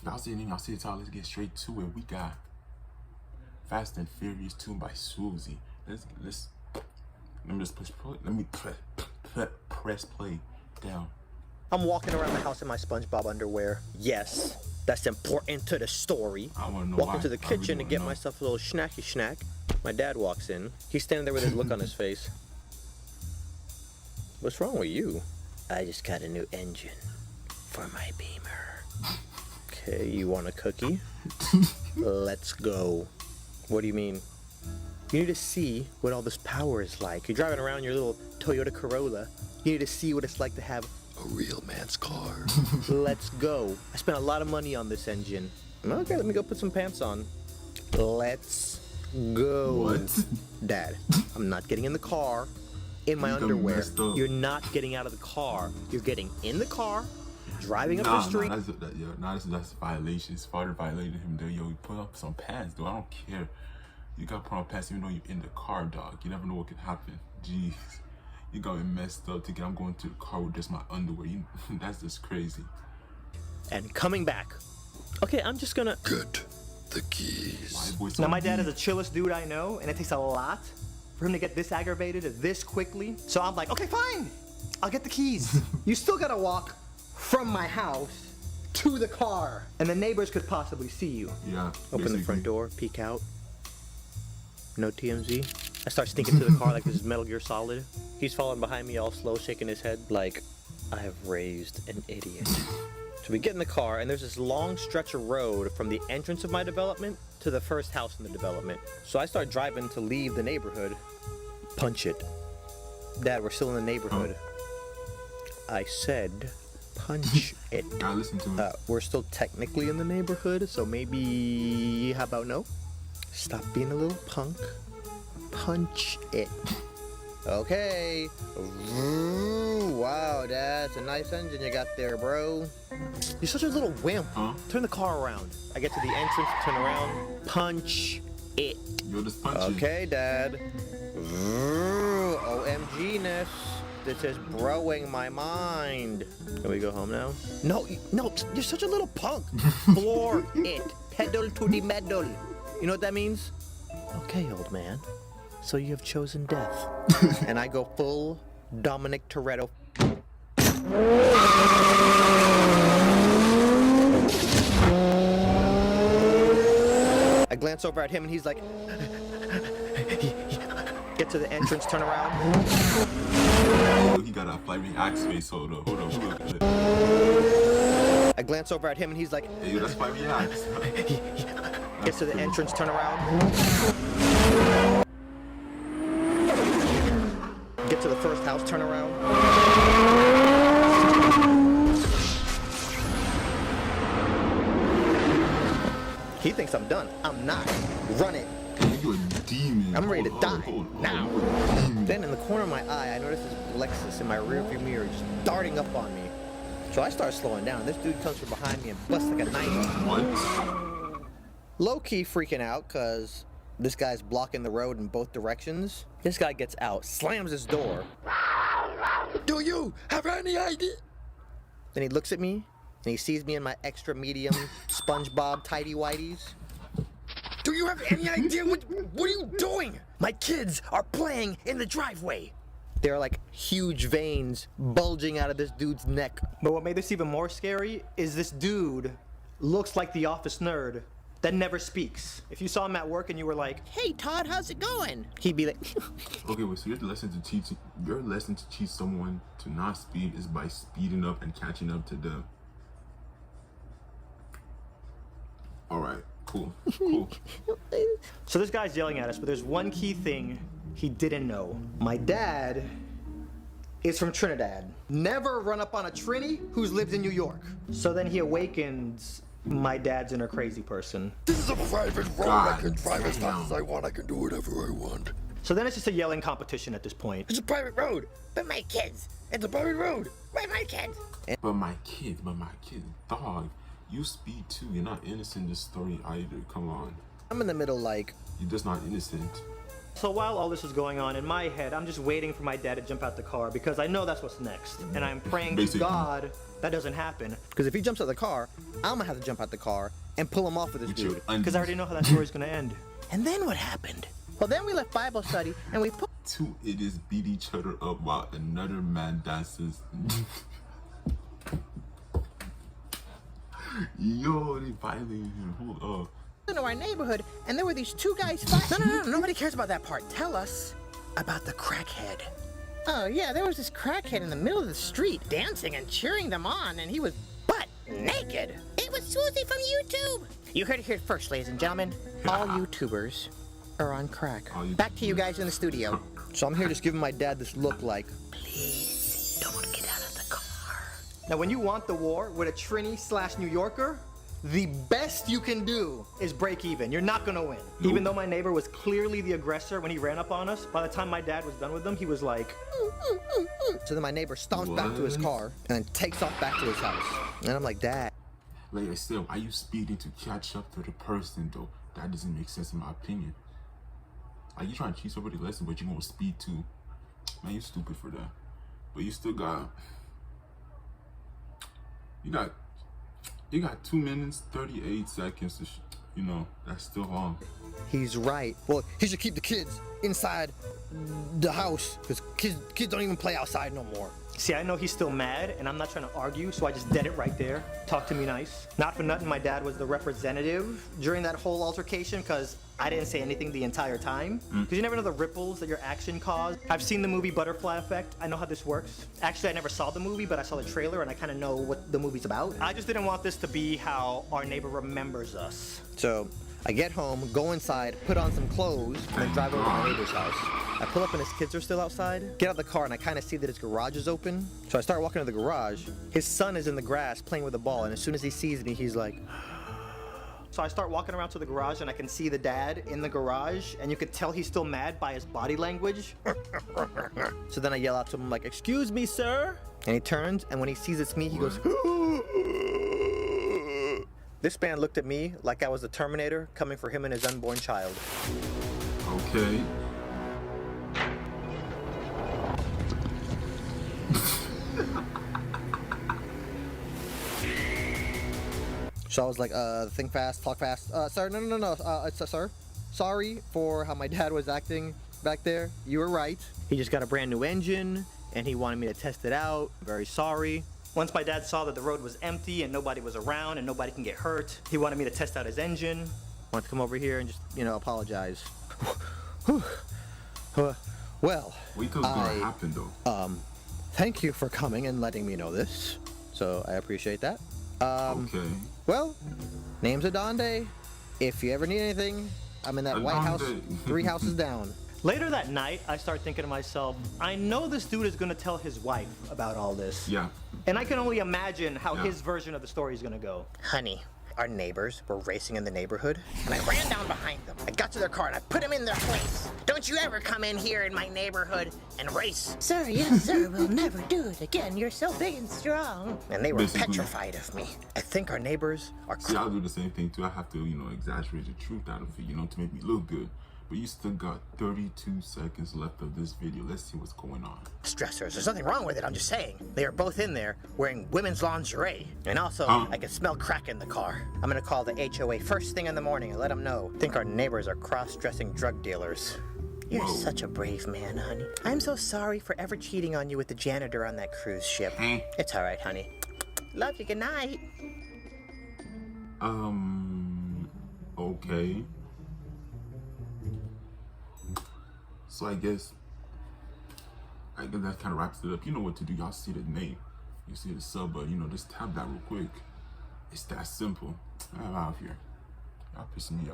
Y'all see anything? Y'all see the title? Let's get straight to it. We got Fast and Furious 2 by Swoozie. Let me just push play. Let me press play down. I'm walking around the house in my SpongeBob underwear. Yes, that's important to the story. I wanna know Walk why. into the kitchen really to get know. myself a little snacky snack. My dad walks in. He's standing there with his look on his face. What's wrong with you? I just got a new engine for my Beamer. Okay, you want a cookie? Let's go. What do you mean? You need to see what all this power is like. You're driving around your little Toyota Corolla. You need to see what it's like to have a real man's car. Let's go. I spent a lot of money on this engine. Okay, let me go put some pants on. Let's go. What? Dad, I'm not getting in the car in my underwear. You're not getting out of the car. You're getting in the car, driving up the street. That's violation. It's father violating him there. Yo, you put up some pants, though. I don't care. You gotta put on pants even though you're in the car, dog. You never know what can happen. Jeez. You got me messed up thinking I'm going to the car with just my underwear. That's just crazy. And coming back. Okay, I'm just gonna Get the keys. Now my dad is the chillest dude I know, and it takes a lot for him to get this aggravated this quickly. So I'm like, okay, fine. I'll get the keys. You still gotta walk from my house to the car, and the neighbors could possibly see you. Yeah. Open the front door, peek out. No TMZ. I start sneaking to the car like this is Metal Gear Solid. He's following behind me all slow, shaking his head like, I have raised an idiot. So we get in the car, and there's this long stretch of road from the entrance of my development to the first house in the development. So I start driving to leave the neighborhood. Punch it. Dad, we're still in the neighborhood. I said, punch it. Gotta listen to it. We're still technically in the neighborhood, so maybe, how about no? Stop being a little punk. Punch it. Okay. Ooh, wow, Dad, it's a nice engine you got there, bro. You're such a little wimp. Huh? Turn the car around. I get to the entrance, turn around, punch it. Yo, just punch it. Okay, Dad. Ooh, OMG-ness. This is broing my mind. Can we go home now? No, you're such a little punk. Floor it. Pedal to the metal. You know what that means? Okay, old man. So you have chosen death. And I go full Dominic Toretto. I glance over at him and he's like, get to the entrance, turn around. Yo, he got a flight reacts face. Hold up. I glance over at him and he's like, Hey, yo, that's flight reacts. get to the entrance, turn around. Get to the first house, turn around. He thinks I'm done. I'm not. Run it. You a demon. I'm ready to die. Hold on. Now. Then in the corner of my eye, I notice this Lexus in my rearview mirror just darting up on me. So I start slowing down. This dude comes from behind me and busts like a knife. What? Low-key freaking out because this guy's blocking the road in both directions. This guy gets out, slams his door. Do you have any idea? Then he looks at me and he sees me in my extra medium SpongeBob tidy whities. Do you have any idea what are you doing? My kids are playing in the driveway. There are like huge veins bulging out of this dude's neck. But what made this even more scary is this dude looks like the office nerd that never speaks. If you saw him at work and you were like, hey Todd, how's it going? He'd be like, Okay, wait, so your lesson to teach someone to not speed is by speeding up and catching up to them. Alright, cool. So this guy's yelling at us, but there's one key thing he didn't know. My dad is from Trinidad. Never run up on a Trini who's lived in New York. So then he awakens my dad's inner crazy person. This is a private road. I can drive as fast as I want. I can do whatever I want. So then it's just a yelling competition at this point. It's a private road. But my kids. It's a private road. But my kids. But my kids, dog. You speed too. You're not innocent in this story either. Come on. I'm in the middle like, You're just not innocent. So while all this is going on in my head, I'm just waiting for my dad to jump out the car because I know that's what's next. And I'm praying to God that doesn't happen. Because if he jumps out the car, I'm gonna have to jump out the car and pull him off with this dude. Because I already know how that story's gonna end. And then what happened? Well, then we left Bible study and we put... Two idiots beat each other up while another man dances. Yo, they violated him. Hold up. Into our neighborhood, and there were these two guys fighting. No, nobody cares about that part. Tell us about the crackhead. Oh yeah, there was this crackhead in the middle of the street dancing and cheering them on, and he was butt naked. It was Swoozie from YouTube. You heard it here first, ladies and gentlemen. All YouTubers are on crack. Back to you guys in the studio. So I'm here just giving my dad this look like, please don't get out of the car. Now when you want the war with a Trini/New Yorker, the best you can do is break even. You're not gonna win. Nope. Even though my neighbor was clearly the aggressor when he ran up on us, by the time my dad was done with him, he was like, So then my neighbor stomps back to his car and then takes off back to his house. And I'm like, Dad. Like I said, why are you speeding to catch up to the person though? That doesn't make sense in my opinion. Like you trying to teach somebody a lesson, but you gonna speed too. Man, you stupid for that. But you still got, you got 2 minutes, 38 seconds to, you know, that's still long. He's right. Well, he should keep the kids inside the house because kids don't even play outside no more. See, I know he's still mad and I'm not trying to argue, so I just dead it right there. Talk to me nice. Not for nothing, my dad was the representative during that whole altercation because I didn't say anything the entire time. Because you never know the ripples that your action caused. I've seen the movie Butterfly Effect. I know how this works. Actually, I never saw the movie, but I saw the trailer and I kind of know what the movie's about. I just didn't want this to be how our neighbor remembers us. So I get home, go inside, put on some clothes, and then drive over to my neighbor's house. I pull up and his kids are still outside. Get out of the car and I kind of see that his garage is open. So I start walking to the garage. His son is in the grass playing with a ball, and as soon as he sees me, he's like... So I start walking around to the garage and I can see the dad in the garage, and you could tell he's still mad by his body language. So then I yell out to him like, "Excuse me, sir?" And he turns, and when he sees it's me, he goes... This man looked at me like I was the Terminator coming for him and his unborn child. Okay. So I was like, think fast, talk fast. Sir, no. Sir, sorry for how my dad was acting back there. You were right. He just got a brand new engine and he wanted me to test it out. Very sorry. Once my dad saw that the road was empty and nobody was around and nobody can get hurt, he wanted me to test out his engine. Wanted to come over here and just, apologize. Well, wait till it's gonna happen though. Thank you for coming and letting me know this. So I appreciate that. Okay. Well, name's Adonde. If you ever need anything, I'm in that White House 3 houses down. Later that night, I start thinking to myself, I know this dude is gonna tell his wife about all this. Yeah. And I can only imagine how his version of the story is gonna go. Honey, our neighbors were racing in the neighborhood, and I ran down behind them. I got to their car and I put them in their place. Don't you ever come in here in my neighborhood and race. Sir, yes, sir, we'll never do it again. You're so big and strong. And they were petrified of me. I think our neighbors are... See, I'll do the same thing too. I have to, exaggerate the truth out of it, to make me look good. But you still got 32 seconds left of this video. Let's see what's going on. Stressors. There's nothing wrong with it. I'm just saying. They are both in there wearing women's lingerie. And also, I can smell crack in the car. I'm going to call the HOA first thing in the morning and let them know. I think our neighbors are cross-dressing drug dealers. You're such a brave man, honey. I'm so sorry for ever cheating on you with the janitor on that cruise ship. It's all right, honey. Love you. Good night. Okay. So I guess that kind of wraps it up. You know what to do. Y'all see the name. You see the sub, but just tap that real quick. It's that simple. I'm out of here. Y'all pissing me off.